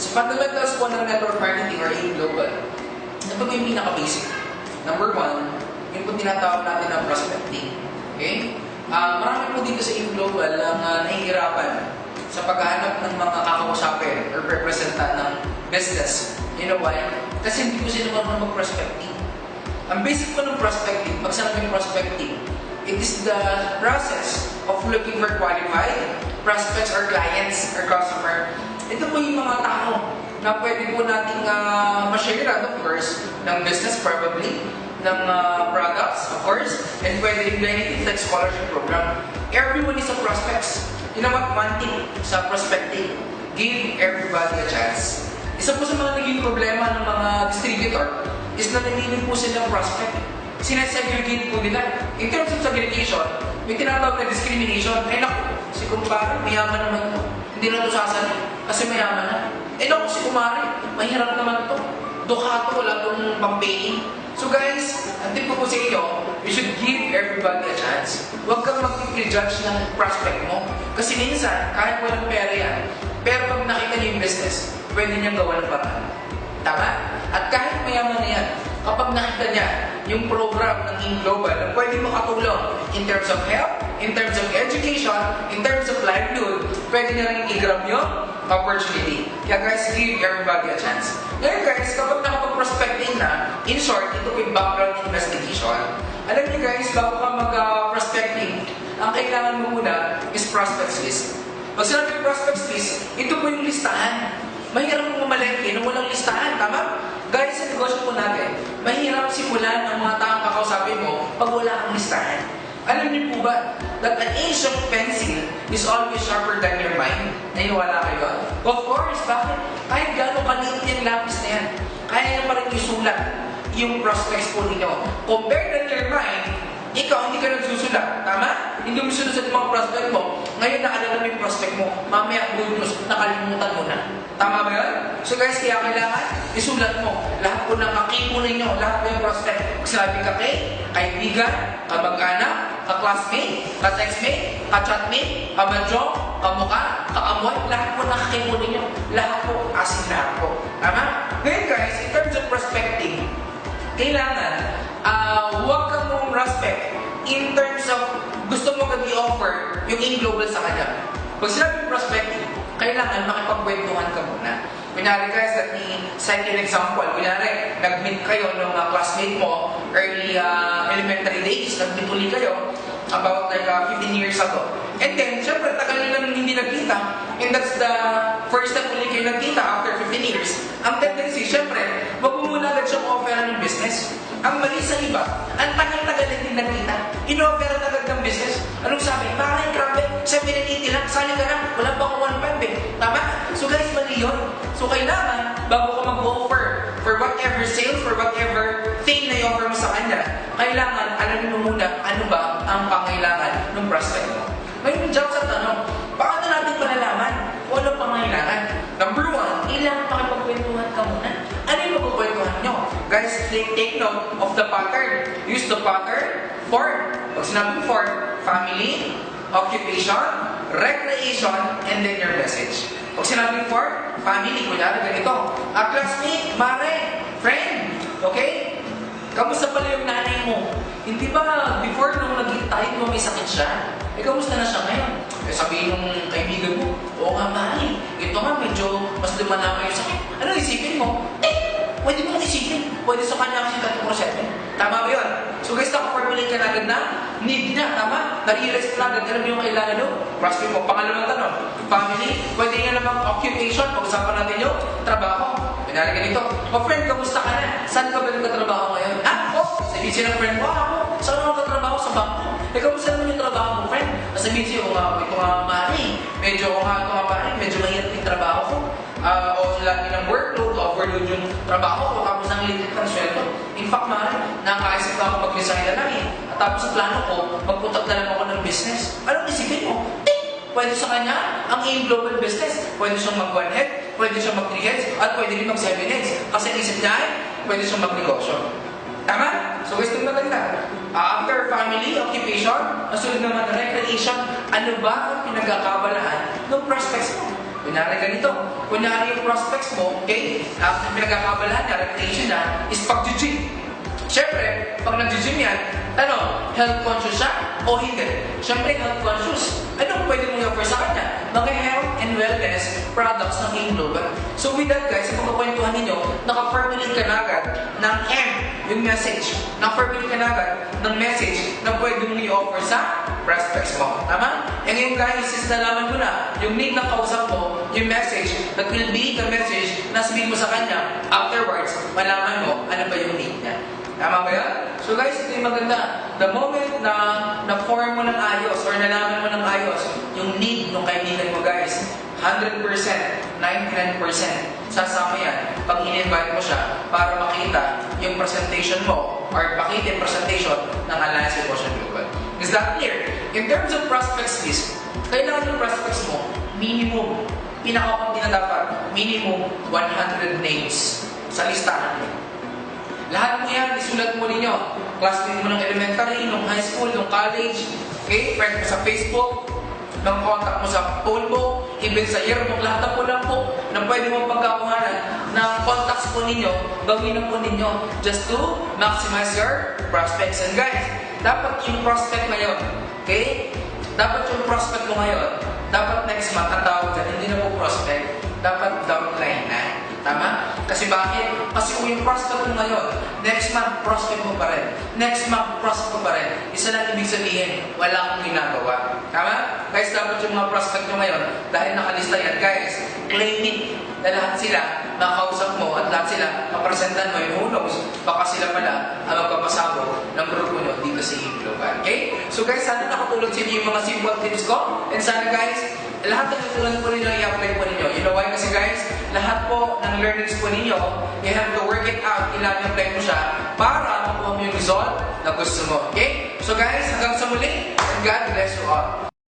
Sa fundamentals po ng network marketing or AIM Global, ito po yung pinaka-basic. Number one, yun po tinatawag natin na prospecting. Okay? Marami po dito sa AIM Global ang nahihirapan sa paghahanap ng mga kakausapin or representan ng business. You know why? Kasi hindi po sila marunong mag-prospecting. Ang basic po ng prospecting, pag sinabing prospecting, it is the process of looking for qualified prospects or clients or customer. Ito po yung mga tao na pwede po nating ma-share, of course, ng business probably, ng products, of course, and pwede rin benefits like scholarship program. Everyone is a prospects. You know what? One thing sa prospecting, give everybody a chance. Isa po sa mga naging problema ng mga distributor is na nanili po silang prospect. Sinasegregate po nila. In terms of segregation, may tinatawag na discrimination. Ay naku, si kumpare, mayaman naman ito. Hindi na ito sasanin kasi mayaman na. Eh naku, si kumare, mahirap naman ito. Dukato, wala itong pang-paying. So guys, ang tip ko po sa inyo, you should give everybody a chance. Huwag kang mag-prejudge ng prospect mo. Kasi minsan, kahit walang pera yan, pero pag nakita niyo yung business, pwede niyang gawa ng paraan. Tama? At kahit mayaman na yan, kapag nakita niya yung program ng AIM Global na pwede makatulong in terms of health, in terms of education, in terms of livelihood, pwede niya rin i-grab yung opportunity. Kaya guys, give everybody a chance. Ngayon guys, kapag nakapag-prospecting na, in short, ito yung background investigation. Alam niyo guys, bago ka mag-prospecting, ang kailangan mo muna is prospects list. Pag sinabi yung prospects list, ito po yung listahan. Mahirap mong mamalengke nung walang listahan, tama? Guys, sa negosyo po natin, mahirap simulan ang mga taong kakausapin mo pag wala kang listahan. Alam niyo po ba that an inch of pencil is always sharper than your mind? Naniwala kayo? Of course, bakit? Kahit gano'ng kaliit yung lapis na yan, kaya nyo pa rin isulat yung prospects po ninyo. Compared than your mind, ikaw hindi ka nagsusulat, tama? Hindi mo sinusulat yung mga prospect mo. Ngayon naalala mo yung prospect mo, mamaya good news, nakalimutan mo na. Tama ba yun? So guys, kaya kailangan isulat mo. Lahat po ng kakipo ninyo, lahat po yung prospect. Pag sinabi ka kaibigan, kamag-anak, ka-classmate, ka-textmate, ka-chatmate, kamadyo, kamukha, kaamoy, lahat po ng kakipo ninyo. Lahat po, asin lahat po. Tama? Ngayon guys, in terms of prospecting, kailangan, huwag kang mong prospect in terms of gusto mo i-offer yung AIM Global sa kanya. Pag sinabi prospecting, kailangan makipagkwentuhan ka muna. Kunyari guys, let me cite an example. Kunyari, nag-meet kayo ng classmate mo, early elementary days, nag-meet uli kayo about like 15 years ago. And then, syempre, tagal nyo nang hindi nagkita. And that's the first time uli kayo nagkita after 15 years. Ang tendency, syempre, wag mo muna agad siyang offeran ng business. Ang mali sa iba, ang tagal-tagal na hindi nagkita. In-offeran agad ng business. Anong sabi? Parang grabe, 780 lang, sali ka na, wala pa akong 1.5 eh. Tama? So guys, mali yun. So kailangan, bago ka mag-offer for whatever sales, for whatever thing na i-offer mo sa kanya, kailangan alamin mo muna ano ba ang pangailangan ng prospect mo. Ngayon, jump sa tanong, paano natin malalaman kung ano pangailangan? Number one, kailangan makipagkwentuhan ka muna. Ano yung magkukwentuhan nyo? Guys, take note of the pattern. Use the pattern for, pag sinabi for, family, occupation, recreation, and then your message. Pag sinabi for, family, kunyari ganito, classmate, mare, friend, okay? Kamusta pala yung nanay mo? Hindi ba before nung naging tayo mo may sakit siya? Kamusta na siya ngayon? Sabihin ng kaibigan mo, oo nga mali, ito nga medyo mas lumalaki yung sakit. Ano isipin mo? Pwede mo isipin. Pwede sa kanya kasi 30%. Tama ba yun? So guys, nakaformulate ka na agad na need niya, tama? Na-realize na agad, alam mo yung kailangan doon? Prospect mo. Pangalawang tanong, family, pwede nga namang occupation, pag-usapan natin yung trabaho. Kunyari ganito, friend, kamusta ka na? Saan ka ba nagkatrabaho ngayon? Sabihin siya ng friend mo, ako, saan ako nagkatrabaho sa bangko? Kamusta naman yung trabaho mo, friend? Sabihin siya, ito nga mali, medyo medyo mahirap yung trabaho ko. O lagi ng workload, overload yung trabaho ko, tapos ang lilit ng sweldo. In fact, nakakaisip na ako mag-resign na lang eh. At tapos plano ko, magpunta na lang ako ng business. Anong isipin mo? Pwede sa kanya ang AIM Global Business. Pwede siyang mag-1 head, pwede siyang mag-3 heads, at pwede rin mag-7 heads. Kasi isip niya ay, pwede siyang mag-negosyo. Tama? So guys, ito maganda. After family, occupation, nasunod naman recreation, ano ba ang pinagkakabalaan ng prospects mo? Kunyari ganito. Kunyari yung prospects mo, okay? Ang pinagkakabalahan niya, reputation niya, is pag-gym. Siyempre, pag nag-gym yan, health conscious siya o hindi? Siyempre, health conscious. Anong pwede mong i-offer sa kanya? Mga health and wellness products ng AIM Global. So with that guys, sa pagkakwentuhan ninyo, naka-formulate ka na agad ng M, yung message. Naka-formulate ka na agad ng message na pwede mong i-offer sa prospects mo. Tama? E ngayon guys, since nalaman mo na yung need ng kausap mo, yung message, that will be the message na sabihin mo sa kanya, afterwards, malaman mo ano ba yung need niya. Tama ba yan? So guys, ito yung maganda. The moment na na-form mo ng ayos or nalaman mo ng ayos yung need ng kaibigan mo guys, 100%, 99% sasama yan pag in-invite mo siya para makita yung presentation mo or makita yung presentation ng Alliance with Ocean Global. Is that clear? In terms of prospects list, kailangan yung prospects mo, minimum, pinakakunti na dapat, minimum 100 names sa listahan mo. Lahat mo yan, isulat mo ninyo. Classmate mo ng elementary, ng high school, ng college, okay? Friend mo sa Facebook, ng contact mo sa phone book, even sa yearbook, lahat na po lang po na pwede mong pagkakuhanan ng contacts po ninyo, gawin na po ninyo just to maximize your prospects. And guys, dapat yung prospect ngayon, okay? Dapat yung prospect mo ngayon, dapat next month, ang tawag dyan, hindi na po prospect, dapat downline na. Tama? Kasi bakit? Kasi kung yung prospect mo ngayon, next month, prospect mo pa rin. Next month, prospect mo pa rin. Isa lang ibig sabihin, wala akong ginagawa. Tama? Guys, dapat yung mga prospect mo ngayon, dahil nakalista yan, guys, claim it na lahat sila nakausap mo at lahat sila mapresentan mo, who knows, baka sila pala ang magpapasabog ng grupo nyo dito sa AIM Global. Okay? So guys, sana nakatulong sa inyo yung mga simple tips ko. And sana guys, lahat ng natutunan po ninyo, i-apply po ninyo. You know why? Kasi guys, lahat po ng learnings po ninyo, you have to work it out, i-apply mo siya para makuha mo yung result na gusto mo. Okay? So guys, hanggang sa muli, and God bless you all.